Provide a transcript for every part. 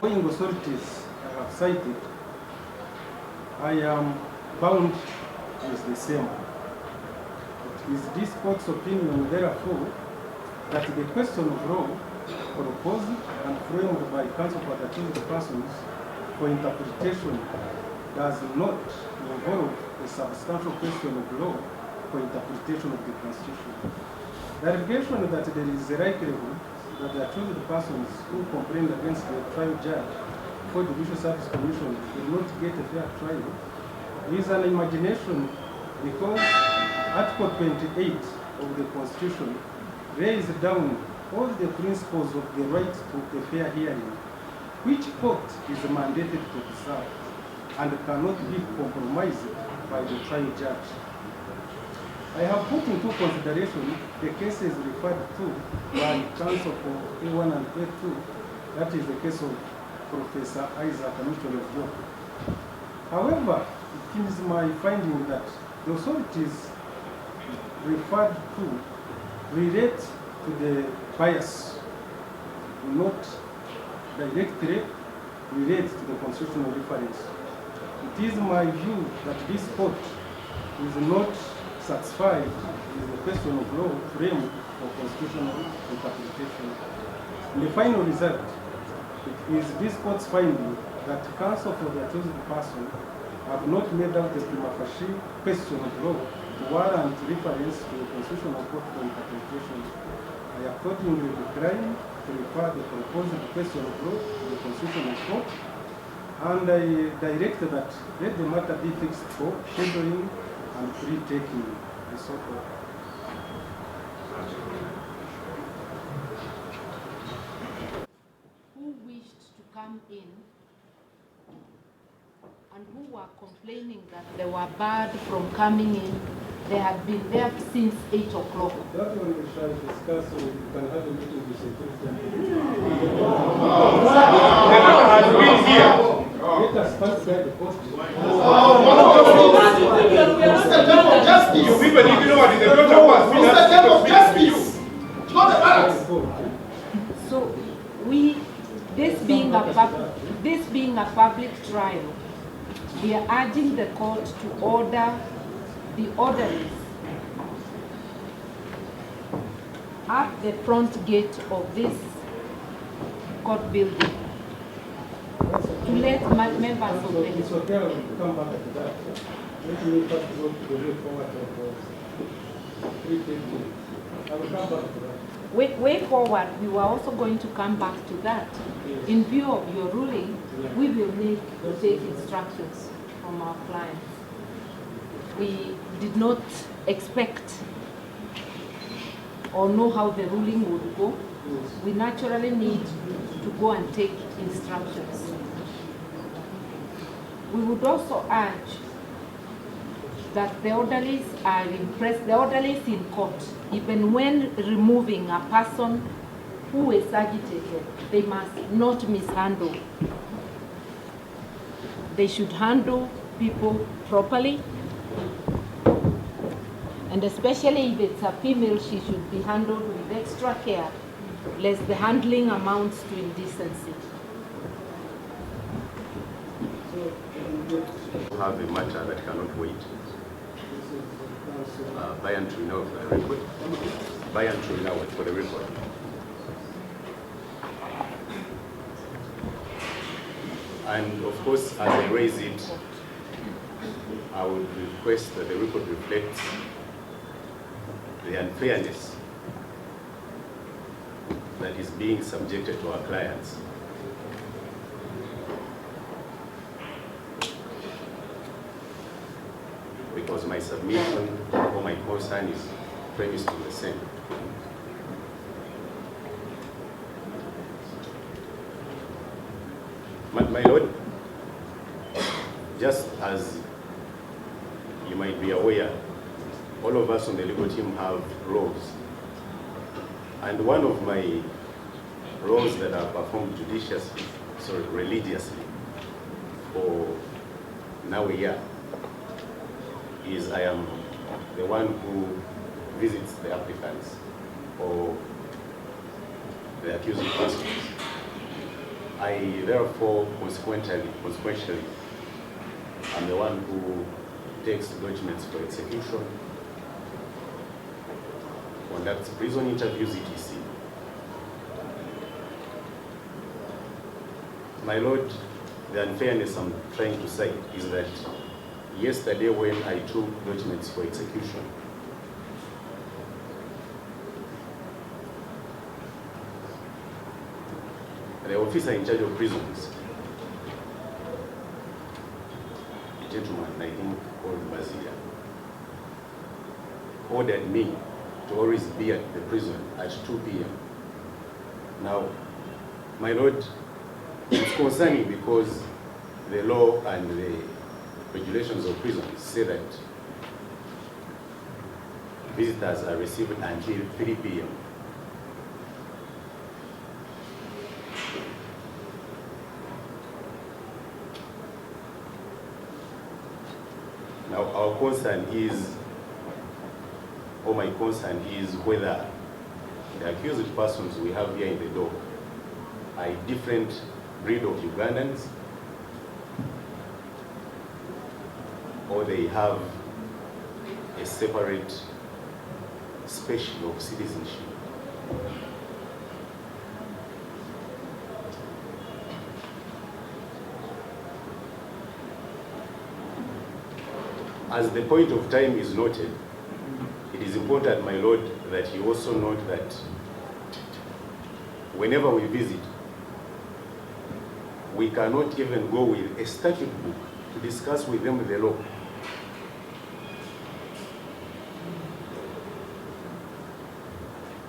Following authorities I have cited, I am bound with the same. It is this court's opinion, therefore, that the question of law proposed and framed by counsel for the accused persons for interpretation does not involve a substantial question of law for interpretation of the Constitution. The allegation that there is a likelihood that the accused persons who complained against the trial judge for the Judicial Service Commission will not get a fair trial is an imagination, because Article 28 of the Constitution lays down all the principles of the right to a fair hearing, which court is mandated to observe and cannot be compromised by the trial judge. I have put into consideration the cases referred to by counsel for A1 and A2, that is the case of Professor Isaac Amitolo. However, it is my finding that the authorities referred to relate to the bias, not directly relate to the constitutional reference. It is my view that this court is not satisfied with the question of law framed for constitutional interpretation. The final result, it is this court's finding that counsel for the accused person have not made out a prima facie question of law to warrant reference to the constitutional court for interpretation. I accordingly decline to refer the proposed question of law to the constitutional court, and I direct that let the matter be fixed for scheduling and pre-taking the so-called. Who wished to come in and who were complaining that they were barred from coming in. They had been there since 8 o'clock. That one we shall discuss, so you can have a meeting with security. Let us pass by the post. You people even know what is the daughter was. Justice. Not the balance. So this being a public trial, we are urging the court to order the orderlies at the front gate of this court building to let members of the... It's okay, I will come back to that. Let me first go to the way forward of 350. I will come back to that. Way forward, we were also going to come back to that. Yes. In view of your ruling, we will need to take instructions from our clients. We did not expect or know how the ruling would go. Yes. We naturally need to go and take instructions. We would also urge that the orderlies are impressed, the orderlies in court, even when removing a person who is agitated, they must not mishandle. They should handle people properly, and especially if it's a female, she should be handled with extra care, lest the handling amounts to indecency. Have a matter that cannot wait. By and now for the record. By and now for the record. And of course, as I raise it, I would request that the record reflects the unfairness that is being subjected to our clients. Because my submission or my concern is premised on the same. My Lord, just as you might be aware, all of us on the legal team have roles. And one of my roles that are performed religiously for now a year is I am the one who visits the applicants or the accused persons. I therefore consequentially, I'm the one who takes documents for execution, conducts prison interviews, etc. My Lord, the unfairness I'm trying to cite is that yesterday when I took documents for execution, the officer in charge of prisons, a gentleman I think called Besigye, ordered me to always be at the prison at 2 p.m. Now, my Lord, it's concerning because the law and the regulations of prisons say that visitors are received until 3 p.m. Now, our concern is, or my concern is whether the accused persons we have here in the dock are a different breed of Ugandans, or they have a separate special of citizenship. As the point of time is noted, it is important, my Lord, that you also note that whenever we visit, we cannot even go with a statute book to discuss with them the law.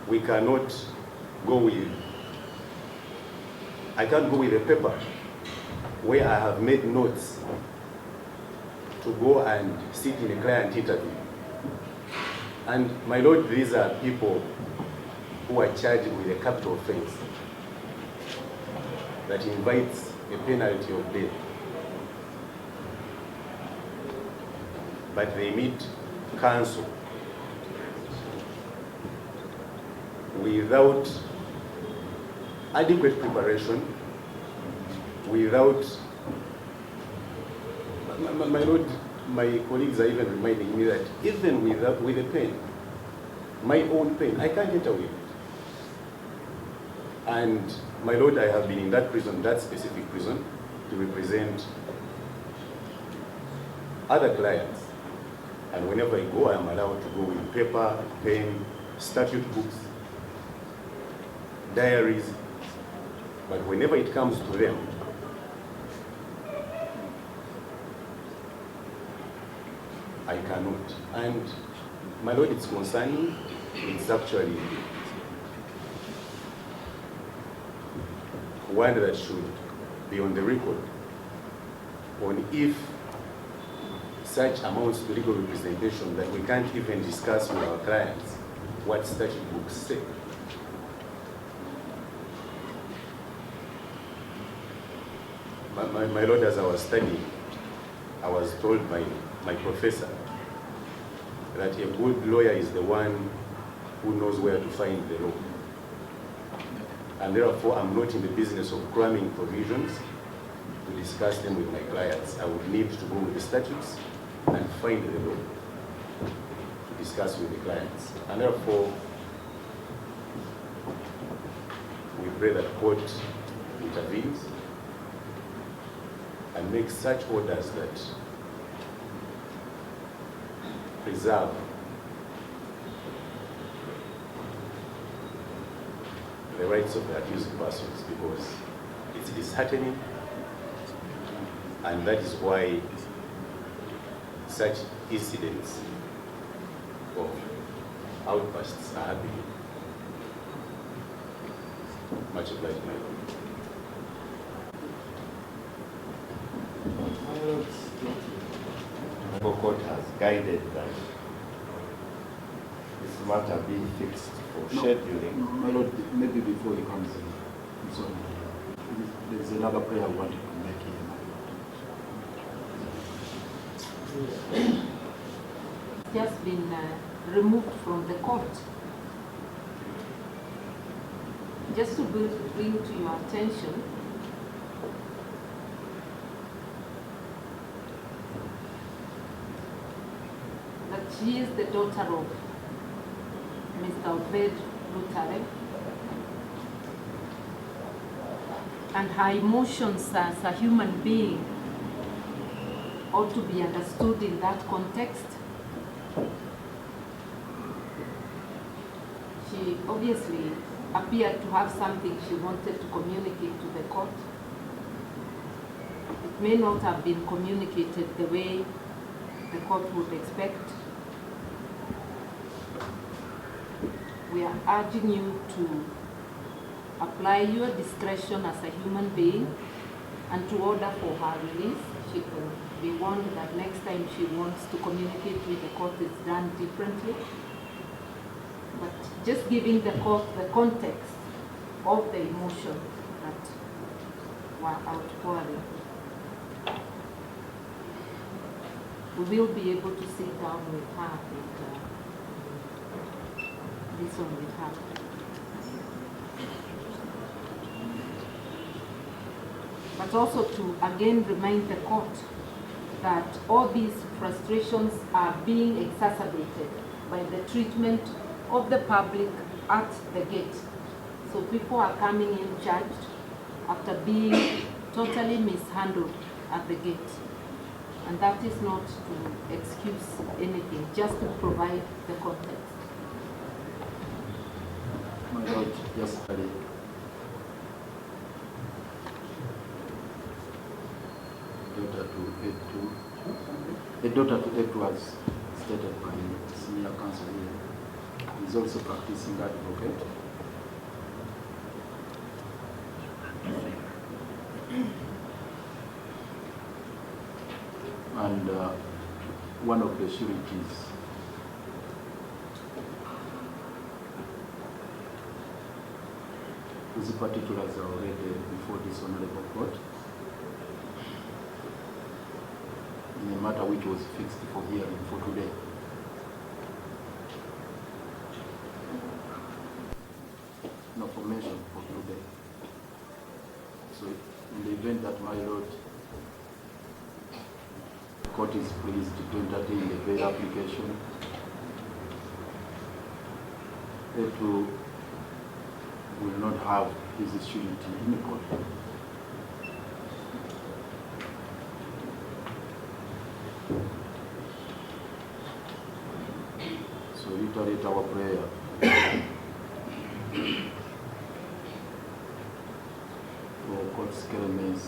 We cannot go with, I can't go with a paper where I have made notes to go and sit in a client interview. And my Lord, these are people who are charged with a capital offense that invites a penalty of death. But they meet counsel without adequate preparation, without, my Lord, my colleagues are even reminding me that even with a pen, my own pen, I can't get away with it. And my Lord, I have been in that prison, that specific prison, to represent other clients. And whenever I go, I am allowed to go with paper, pen, statute books, diaries. But whenever it comes to them, I cannot. And my Lord, it's concerning. It's actually one that should be on the record on if such amounts to legal representation that we can't even discuss with our clients what statute books say. My Lord, as I was studying, I was told by my professor that a good lawyer is the one who knows where to find the law. And therefore, I'm not in the business of cramming provisions to discuss them with my clients. I would need to go with the statutes and find the law to discuss with the clients. And therefore, we pray that court intervenes and makes such orders that preserve the rights of the accused persons, because it's disheartening, and that is why such incidents of outbursts are happening. Much obliged, my Lord. The court has guided that this matter be fixed for scheduling. My Lord, maybe before he comes in, I'm sorry, there's another prayer I wanted to make here. Just been removed from the court. Just to bring to your attention, She is the daughter of Mr. Obed Lutare, and her emotions as a human being ought to be understood in that context. She obviously appeared to have something she wanted to communicate to the court. It may not have been communicated the way the court would expect. We are urging you to apply your discretion as a human being and to order for her release. She can be warned that next time she wants to communicate with the court, it's done differently. But just giving the court the context of the emotion that were outpouring. We will be able to sit down with her and listen with her. But also to again remind the court that all these frustrations are being exacerbated by the treatment of the public at the gate. So people are coming in charged after being totally mishandled at the gate. And that is not to excuse anything, just to provide the context. My Lord, yesterday, a daughter to Ed was stated by the senior counsel here. He is also practicing advocate. And one of the sureties whose particulars are already before this honorable court in a matter which was fixed for hearing for today. No formation for today. So in the event that my Lord court is pleased to entertain the bail application, Etu will not have his surety in court. So reiterate our prayer for court's clearance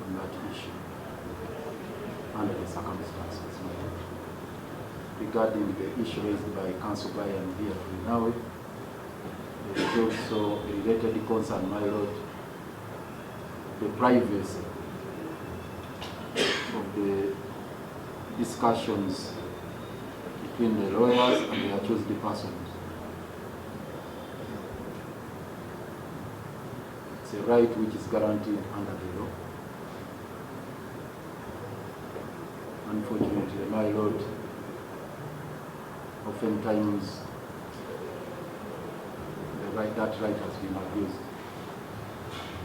on that issue under the circumstances. Regarding the issue raised by Council Brian here now, there is also a related concern, my Lord, the privacy of the discussions between the lawyers and the accused persons. It's a right which is guaranteed under the law. Unfortunately, my Lord, oftentimes that right has been abused.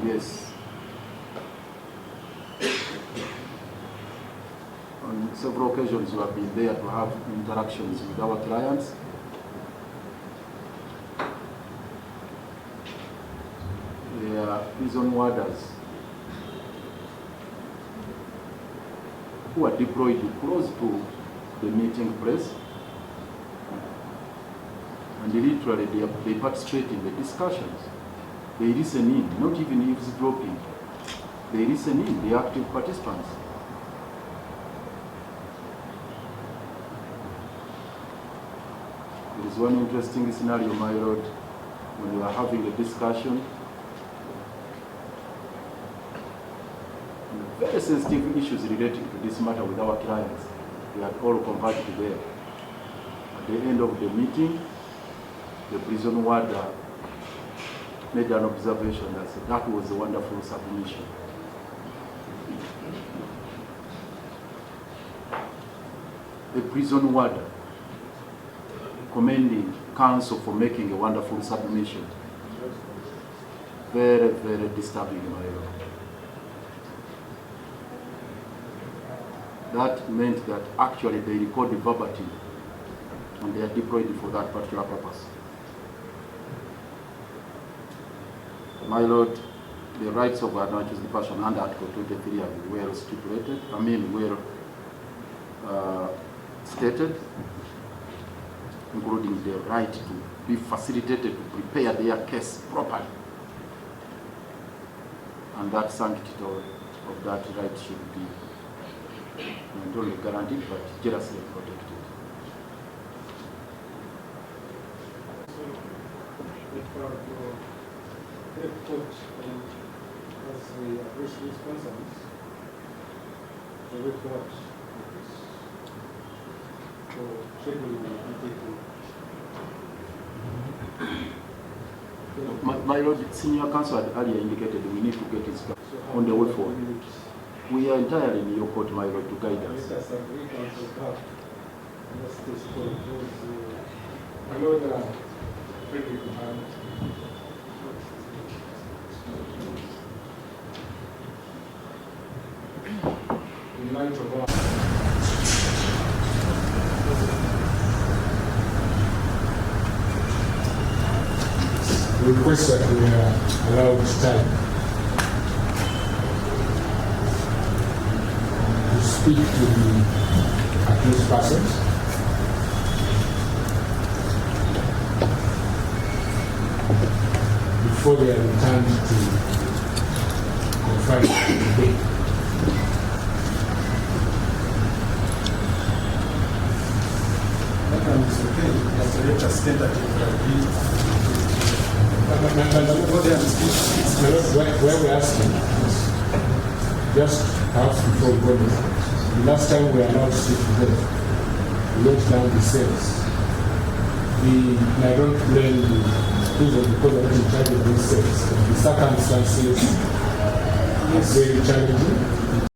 Yes. On several occasions we have been there to have interactions with our clients. They are prison warders who are deployed close to the meeting place, and literally they participate in the discussions. They listen in, not even eavesdropping. They listen in, the active participants. There is one interesting scenario, my Lord, when we are having a discussion on very sensitive issues relating to this matter with our clients. We had all converged there. At the end of the meeting, the prison warder made an observation that said that was a wonderful submission. The prison warder commending counsel for making a wonderful submission. Very, very disturbing, my Lord. that meant that actually they record verbatim and they are deployed for that particular purpose. My Lord, the rights of an accused person under Article 23 are well stipulated, stated, including the right to be facilitated to prepare their case properly. And that sanctity of that right should be not only guaranteed but jealously protected. As we address these concerns, the report for scheduling the My Lord, Senior Counsel had earlier indicated we need to get it on the way forward. We are entirely in your court, my Lord, to guide us. My Lord, in light of our we request that we are allowed time to speak to the accused persons. Before they are returned to confine the debate. Where we're asking is just perhaps before we go there. The last time we allowed to sit together, we went down the cells. I don't blame the prison because I'm not in charge of these cells. The circumstances are very challenging in